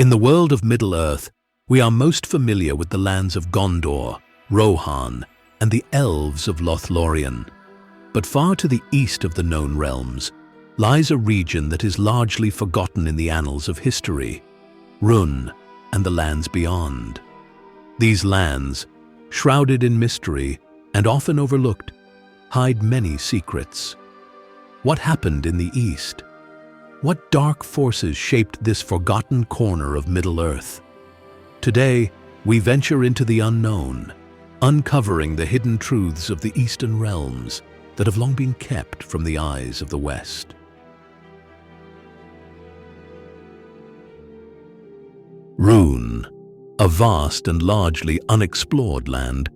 In the world of Middle-earth, we are most familiar with the lands of Gondor, Rohan, and the elves of Lothlorien. But far to the east of the known realms lies a region that is largely forgotten in the annals of history, Rhûn and the lands beyond. These lands, shrouded in mystery and often overlooked, hide many secrets. What happened in the east? What dark forces shaped this forgotten corner of Middle-earth? Today, we venture into the unknown, uncovering the hidden truths of the Eastern realms that have long been kept from the eyes of the West. Rhûn, a vast and largely unexplored land,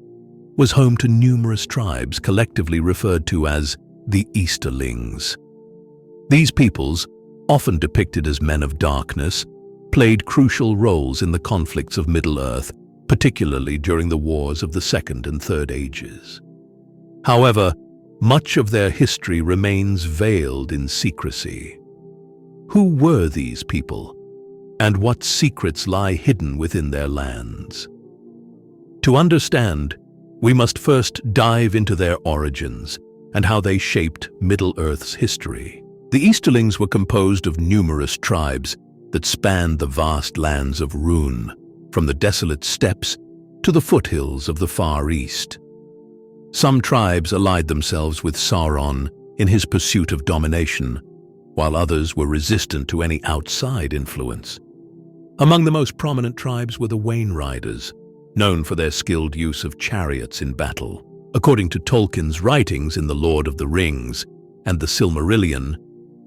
was home to numerous tribes collectively referred to as the Easterlings. These peoples, often depicted as men of darkness, played crucial roles in the conflicts of Middle-earth, particularly during the wars of the Second and Third Ages. However, much of their history remains veiled in secrecy. Who were these people, and what secrets lie hidden within their lands? To understand, we must first dive into their origins and how they shaped Middle-earth's history. The Easterlings were composed of numerous tribes that spanned the vast lands of Rhûn, from the desolate steppes to the foothills of the Far East. Some tribes allied themselves with Sauron in his pursuit of domination, while others were resistant to any outside influence. Among the most prominent tribes were the Wainriders, known for their skilled use of chariots in battle. According to Tolkien's writings in The Lord of the Rings and the Silmarillion,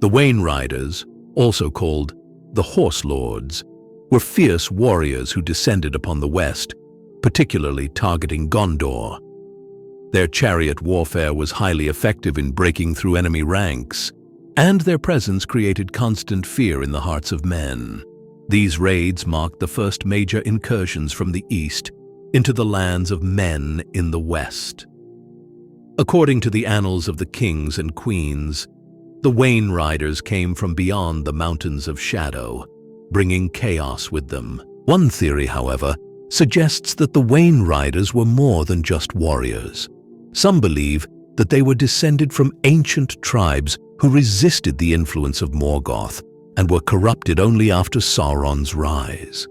the Wainriders, also called the Horse Lords, were fierce warriors who descended upon the West, particularly targeting Gondor. Their chariot warfare was highly effective in breaking through enemy ranks, and their presence created constant fear in the hearts of men. These raids marked the first major incursions from the east into the lands of men in the West. According to the annals of the kings and queens, the Wainriders came from beyond the Mountains of Shadow, bringing chaos with them. One theory, however, suggests that the Wainriders were more than just warriors. Some believe that they were descended from ancient tribes who resisted the influence of Morgoth and were corrupted only after Sauron's rise.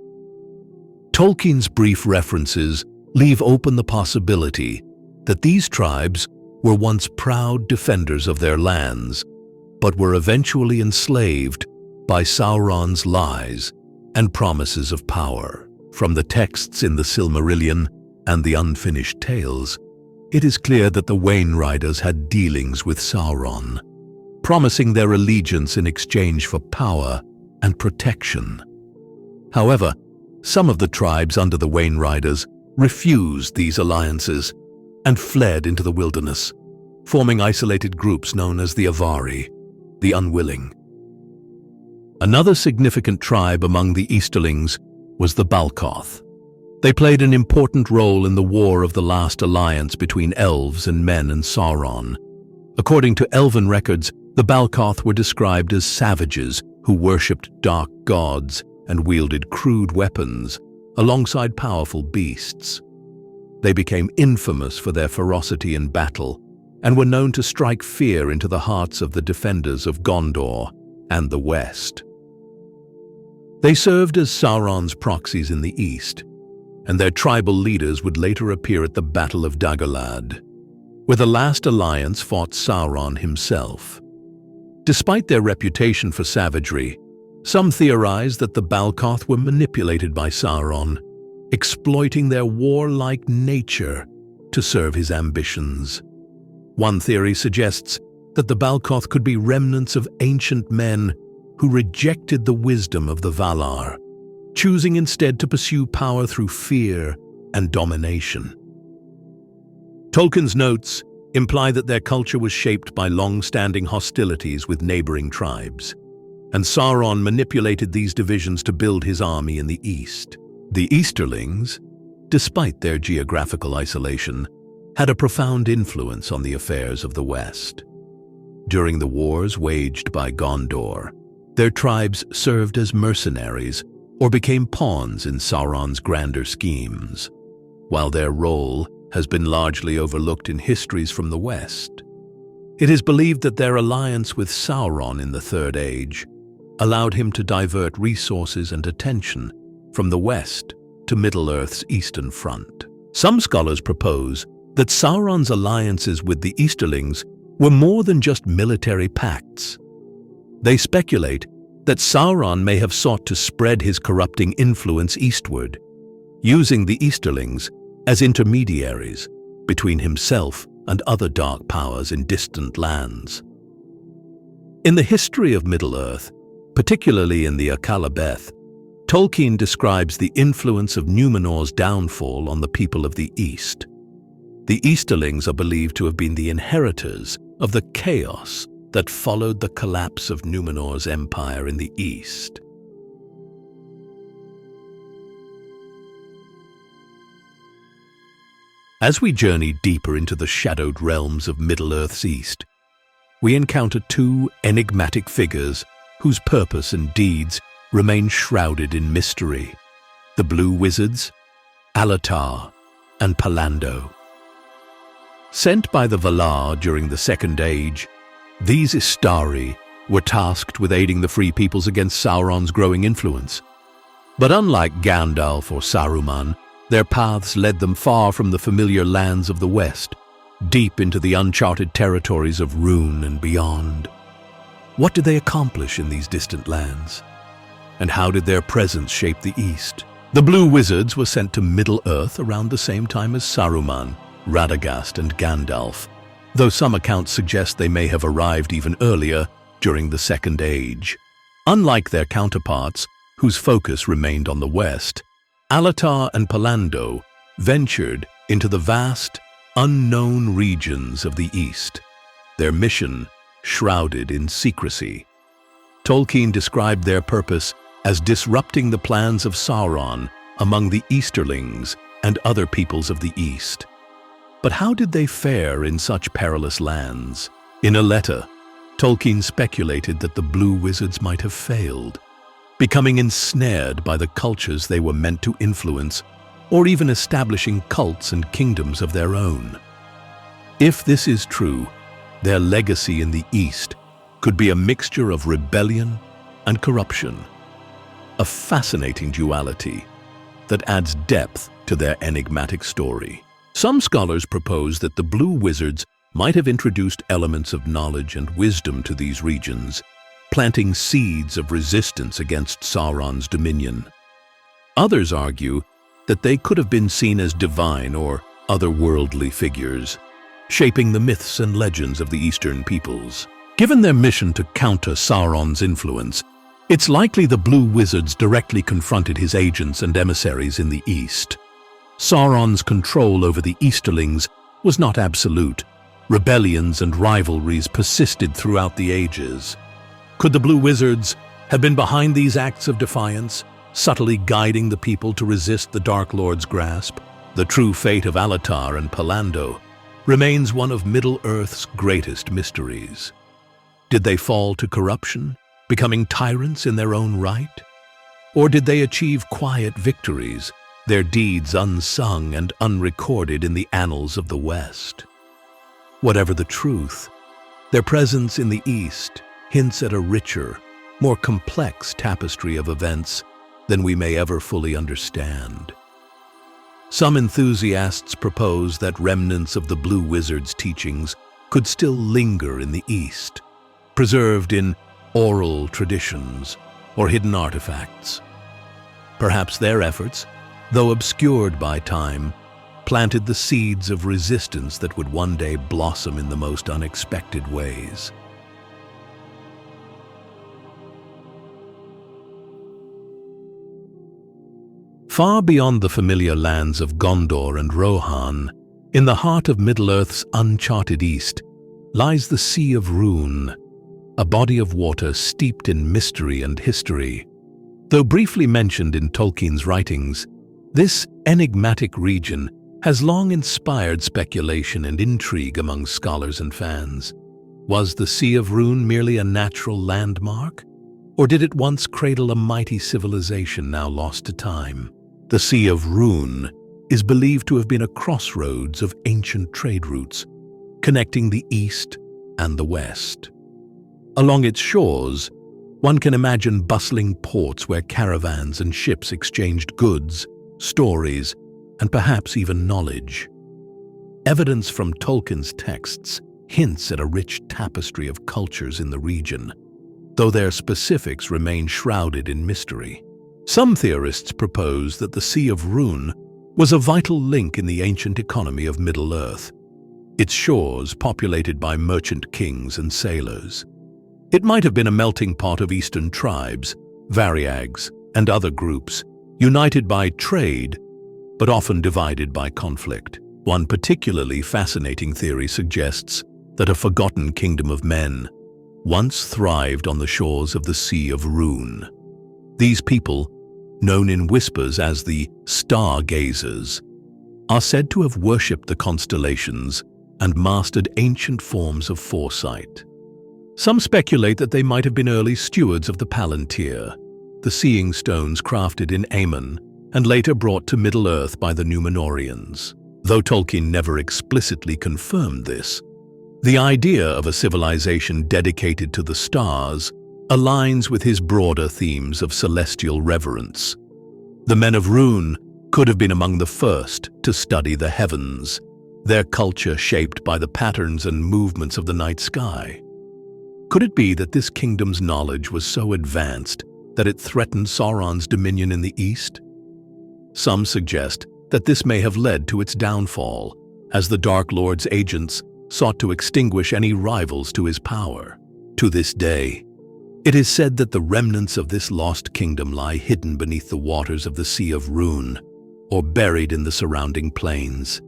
Tolkien's brief references leave open the possibility that these tribes were once proud defenders of their lands, but were eventually enslaved by Sauron's lies and promises of power. From the texts in the Silmarillion and the Unfinished Tales, it is clear that the Wainriders had dealings with Sauron, promising their allegiance in exchange for power and protection. However, some of the tribes under the Wainriders refused these alliances and fled into the wilderness, forming isolated groups known as the Avari, the unwilling. Another significant tribe among the Easterlings was the Balcoth. They played an important role in the War of the Last Alliance between elves and men and Sauron. According to elven records, the Balcoth were described as savages who worshipped dark gods and wielded crude weapons alongside powerful beasts. They became infamous for their ferocity in battle and were known to strike fear into the hearts of the defenders of Gondor and the West. They served as Sauron's proxies in the east, and their tribal leaders would later appear at the Battle of Dagorlad, where the last alliance fought Sauron himself. Despite their reputation for savagery, some theorize that the Balcoth were manipulated by Sauron, exploiting their warlike nature to serve his ambitions. One theory suggests that the Balcoth could be remnants of ancient men who rejected the wisdom of the Valar, choosing instead to pursue power through fear and domination. Tolkien's notes imply that their culture was shaped by long-standing hostilities with neighboring tribes, and Sauron manipulated these divisions to build his army in the east. The Easterlings, despite their geographical isolation, had a profound influence on the affairs of the West. During the wars waged by Gondor, their tribes served as mercenaries, or became pawns in Sauron's grander schemes, while their role has been largely overlooked in histories from the West. It is believed that their alliance with Sauron in the Third Age allowed him to divert resources and attention from the West to Middle-earth's eastern front. Some scholars propose that Sauron's alliances with the Easterlings were more than just military pacts. They speculate that Sauron may have sought to spread his corrupting influence eastward, using the Easterlings as intermediaries between himself and other dark powers in distant lands. In the history of Middle-earth, particularly in the Akallabeth, Tolkien describes the influence of Numenor's downfall on the people of the East. The Easterlings are believed to have been the inheritors of the chaos that followed the collapse of Numenor's empire in the East. As we journey deeper into the shadowed realms of Middle-earth's East, we encounter two enigmatic figures whose purpose and deeds remain shrouded in mystery: the Blue Wizards, Alatar and Pallando. Sent by the Valar during the Second Age, these Istari were tasked with aiding the Free Peoples against Sauron's growing influence. But unlike Gandalf or Saruman, their paths led them far from the familiar lands of the West, deep into the uncharted territories of Rhûn and beyond. What did they accomplish in these distant lands? And how did their presence shape the East? The Blue Wizards were sent to Middle-earth around the same time as Saruman, Radagast and Gandalf, though some accounts suggest they may have arrived even earlier, during the Second Age. Unlike their counterparts, whose focus remained on the West, Alatar and Pallando ventured into the vast, unknown regions of the East, their mission shrouded in secrecy. Tolkien described their purpose as disrupting the plans of Sauron among the Easterlings and other peoples of the East. But how did they fare in such perilous lands? In a letter, Tolkien speculated that the Blue Wizards might have failed, becoming ensnared by the cultures they were meant to influence, or even establishing cults and kingdoms of their own. If this is true, their legacy in the East could be a mixture of rebellion and corruption, a fascinating duality that adds depth to their enigmatic story. Some scholars propose that the Blue Wizards might have introduced elements of knowledge and wisdom to these regions, planting seeds of resistance against Sauron's dominion. Others argue that they could have been seen as divine or otherworldly figures, shaping the myths and legends of the Eastern peoples. Given their mission to counter Sauron's influence, it's likely the Blue Wizards directly confronted his agents and emissaries in the East. Sauron's control over the Easterlings was not absolute. Rebellions and rivalries persisted throughout the ages. Could the Blue Wizards have been behind these acts of defiance, subtly guiding the people to resist the Dark Lord's grasp? The true fate of Alatar and Pallando remains one of Middle-earth's greatest mysteries. Did they fall to corruption, becoming tyrants in their own right? Or did they achieve quiet victories, their deeds unsung and unrecorded in the annals of the West? Whatever the truth, their presence in the East hints at a richer, more complex tapestry of events than we may ever fully understand. Some enthusiasts propose that remnants of the Blue Wizards' teachings could still linger in the East, preserved in oral traditions or hidden artifacts. Perhaps their efforts, though obscured by time, planted the seeds of resistance that would one day blossom in the most unexpected ways. Far beyond the familiar lands of Gondor and Rohan, in the heart of Middle-earth's uncharted East, lies the Sea of Rhûn, a body of water steeped in mystery and history. Though briefly mentioned in Tolkien's writings, this enigmatic region has long inspired speculation and intrigue among scholars and fans. Was the Sea of Rhûn merely a natural landmark? Or did it once cradle a mighty civilization now lost to time? The Sea of Rhûn is believed to have been a crossroads of ancient trade routes, connecting the East and the West. Along its shores, one can imagine bustling ports where caravans and ships exchanged goods, stories, and perhaps even knowledge. Evidence from Tolkien's texts hints at a rich tapestry of cultures in the region, though their specifics remain shrouded in mystery. Some theorists propose that the Sea of Rhûn was a vital link in the ancient economy of Middle-earth, its shores populated by merchant kings and sailors. It might have been a melting pot of eastern tribes, varyags, and other groups, united by trade, but often divided by conflict. One particularly fascinating theory suggests that a forgotten kingdom of men once thrived on the shores of the Sea of Rhûn. These people, known in whispers as the stargazers, are said to have worshipped the constellations and mastered ancient forms of foresight. Some speculate that they might have been early stewards of the Palantir, the seeing stones crafted in Aemon and later brought to Middle-earth by the Númenóreans. Though Tolkien never explicitly confirmed this, the idea of a civilization dedicated to the stars aligns with his broader themes of celestial reverence. The men of Rhûn could have been among the first to study the heavens, their culture shaped by the patterns and movements of the night sky. Could it be that this kingdom's knowledge was so advanced that it threatened Sauron's dominion in the east? Some suggest that this may have led to its downfall, as the Dark Lord's agents sought to extinguish any rivals to his power. To this day, it is said that the remnants of this lost kingdom lie hidden beneath the waters of the Sea of Rhûn, or buried in the surrounding plains.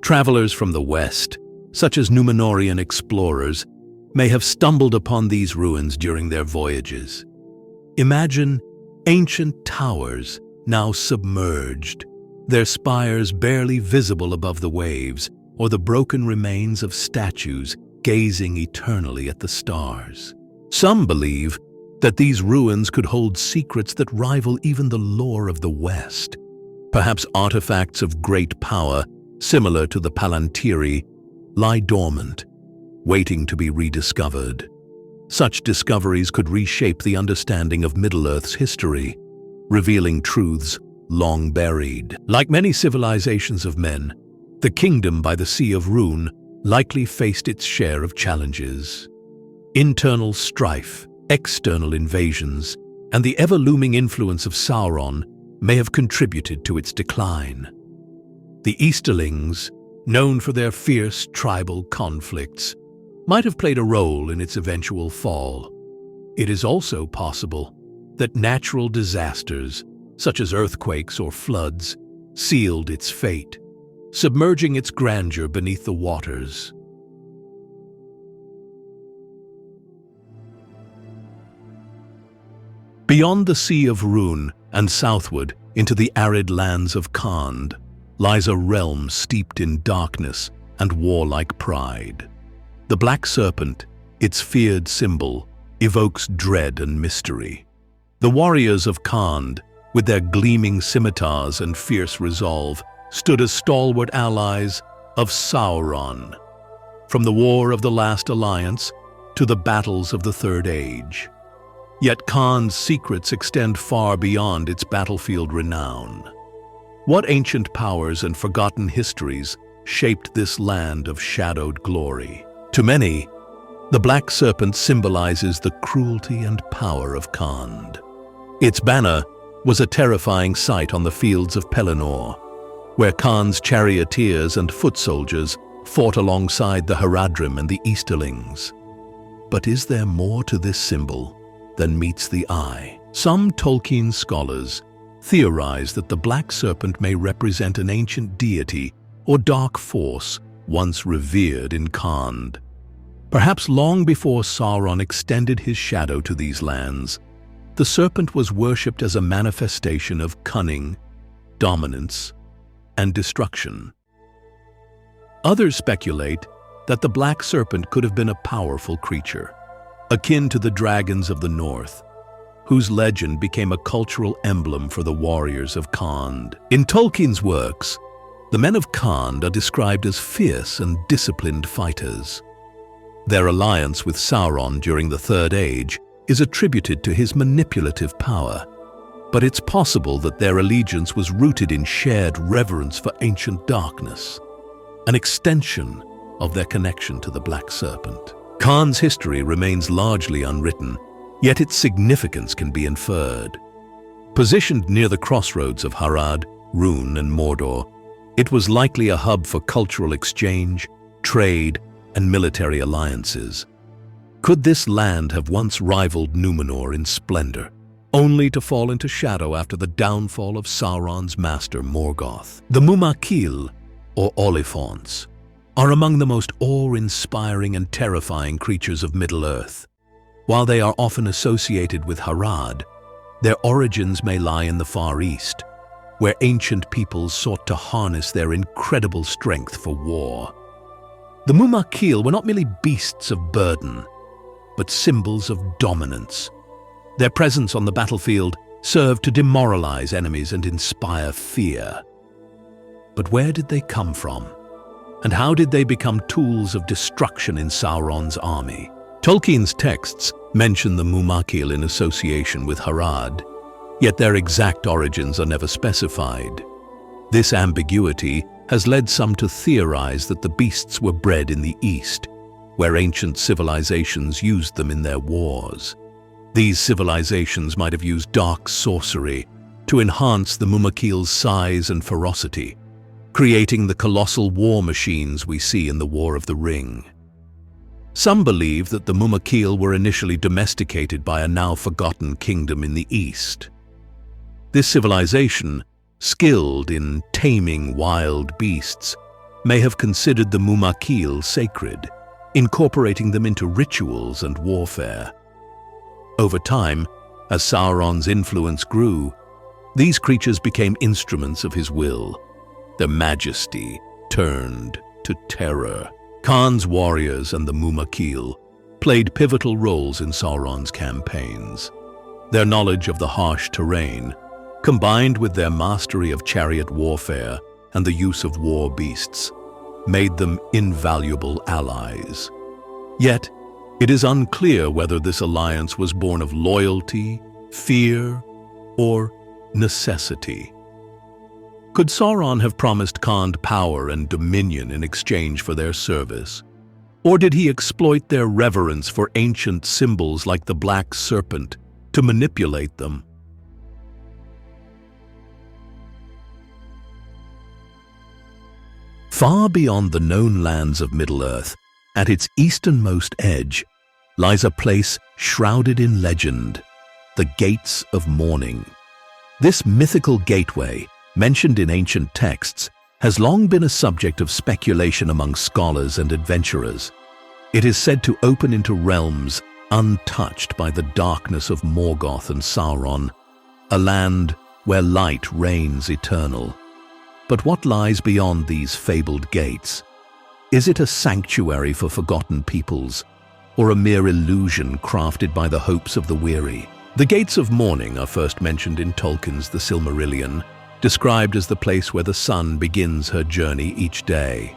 Travelers from the west, such as Númenórean explorers, may have stumbled upon these ruins during their voyages. Imagine ancient towers now submerged, their spires barely visible above the waves, or the broken remains of statues gazing eternally at the stars. Some believe that these ruins could hold secrets that rival even the lore of the West. Perhaps artifacts of great power, similar to the Palantiri, lie dormant, waiting to be rediscovered. Such discoveries could reshape the understanding of Middle-earth's history, revealing truths long buried. Like many civilizations of men, the kingdom by the Sea of Rhûn likely faced its share of challenges. Internal strife, external invasions, and the ever-looming influence of Sauron may have contributed to its decline. The Easterlings, known for their fierce tribal conflicts, might have played a role in its eventual fall. It is also possible that natural disasters, such as earthquakes or floods, sealed its fate, submerging its grandeur beneath the waters. Beyond the Sea of Rhûn and southward into the arid lands of Khand lies a realm steeped in darkness and warlike pride. The Black Serpent, its feared symbol, evokes dread and mystery. The warriors of Khand, with their gleaming scimitars and fierce resolve, stood as stalwart allies of Sauron, from the War of the Last Alliance to the battles of the Third Age. Yet Khan's secrets extend far beyond its battlefield renown. What ancient powers and forgotten histories shaped this land of shadowed glory? To many, the Black Serpent symbolizes the cruelty and power of Khand. Its banner was a terrifying sight on the fields of Pelennor, where Khan's charioteers and foot soldiers fought alongside the Haradrim and the Easterlings. But is there more to this symbol than meets the eye? Some Tolkien scholars theorize that the Black Serpent may represent an ancient deity or dark force once revered in Khand. Perhaps long before Sauron extended his shadow to these lands, the serpent was worshipped as a manifestation of cunning, dominance, and destruction. Others speculate that the Black Serpent could have been a powerful creature, akin to the dragons of the north, whose legend became a cultural emblem for the warriors of Khand. In Tolkien's works, the men of Khand are described as fierce and disciplined fighters. Their alliance with Sauron during the Third Age is attributed to his manipulative power, but it's possible that their allegiance was rooted in shared reverence for ancient darkness, an extension of their connection to the Black Serpent. Khan's history remains largely unwritten, yet its significance can be inferred. Positioned near the crossroads of Harad, Rhûn, and Mordor, it was likely a hub for cultural exchange, trade, and military alliances. Could this land have once rivaled Númenor in splendor, only to fall into shadow after the downfall of Sauron's master Morgoth? The Mumakil, or Oliphaunts, are among the most awe-inspiring and terrifying creatures of Middle-earth. While they are often associated with Harad, their origins may lie in the Far East, where ancient peoples sought to harness their incredible strength for war. The Mumakil were not merely beasts of burden, but symbols of dominance. Their presence on the battlefield served to demoralize enemies and inspire fear. But where did they come from? And how did they become tools of destruction in Sauron's army? Tolkien's texts mention the Mumakil in association with Harad, yet their exact origins are never specified. This ambiguity has led some to theorize that the beasts were bred in the East, where ancient civilizations used them in their wars. These civilizations might have used dark sorcery to enhance the Mumakil's size and ferocity, creating the colossal war machines we see in the War of the Ring. Some believe that the Mumakil were initially domesticated by a now-forgotten kingdom in the East. This civilization, skilled in taming wild beasts, may have considered the Mumakil sacred, incorporating them into rituals and warfare. Over time, as Sauron's influence grew, these creatures became instruments of his will. Their majesty turned to terror. Khan's warriors and the Mumakil played pivotal roles in Sauron's campaigns. Their knowledge of the harsh terrain, combined with their mastery of chariot warfare and the use of war beasts, made them invaluable allies. Yet, it is unclear whether this alliance was born of loyalty, fear, or necessity. Could Sauron have promised Khand power and dominion in exchange for their service? Or did he exploit their reverence for ancient symbols like the Black Serpent to manipulate them? Far beyond the known lands of Middle-earth, at its easternmost edge, lies a place shrouded in legend, the Gates of Mourning. This mythical gateway, mentioned in ancient texts, has long been a subject of speculation among scholars and adventurers. It is said to open into realms untouched by the darkness of Morgoth and Sauron, a land where light reigns eternal. But what lies beyond these fabled gates? Is it a sanctuary for forgotten peoples, or a mere illusion crafted by the hopes of the weary? The Gates of Mourning are first mentioned in Tolkien's The Silmarillion, described as the place where the sun begins her journey each day.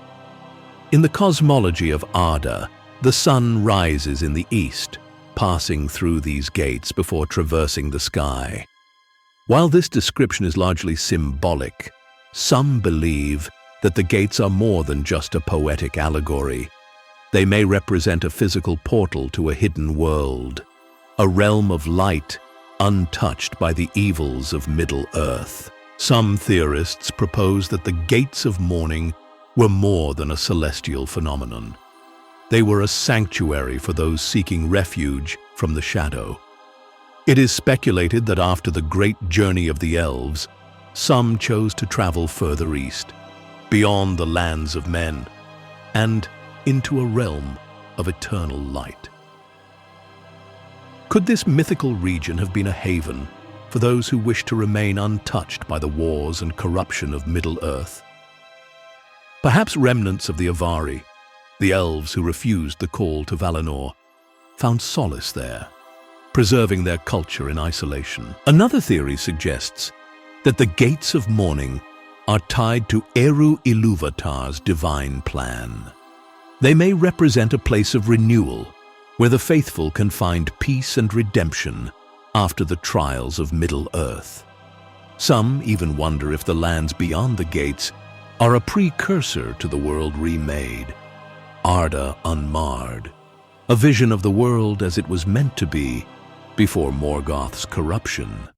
In the cosmology of Arda, the sun rises in the east, passing through these gates before traversing the sky. While this description is largely symbolic, some believe that the gates are more than just a poetic allegory. They may represent a physical portal to a hidden world, a realm of light untouched by the evils of Middle-earth. Some theorists propose that the Gates of Mourning were more than a celestial phenomenon. They were a sanctuary for those seeking refuge from the shadow. It is speculated that after the great journey of the elves, some chose to travel further east, beyond the lands of men, and into a realm of eternal light. Could this mythical region have been a haven for those who wish to remain untouched by the wars and corruption of Middle-earth? Perhaps remnants of the Avari, the elves who refused the call to Valinor, found solace there. preserving their culture in isolation. Another theory suggests that the Gates of Mourning are tied to Eru Ilúvatar's divine plan. They may represent a place of renewal, where the faithful can find peace and redemption after the trials of Middle-earth. Some even wonder if the lands beyond the gates are a precursor to the world remade, Arda unmarred, a vision of the world as it was meant to be before Morgoth's corruption.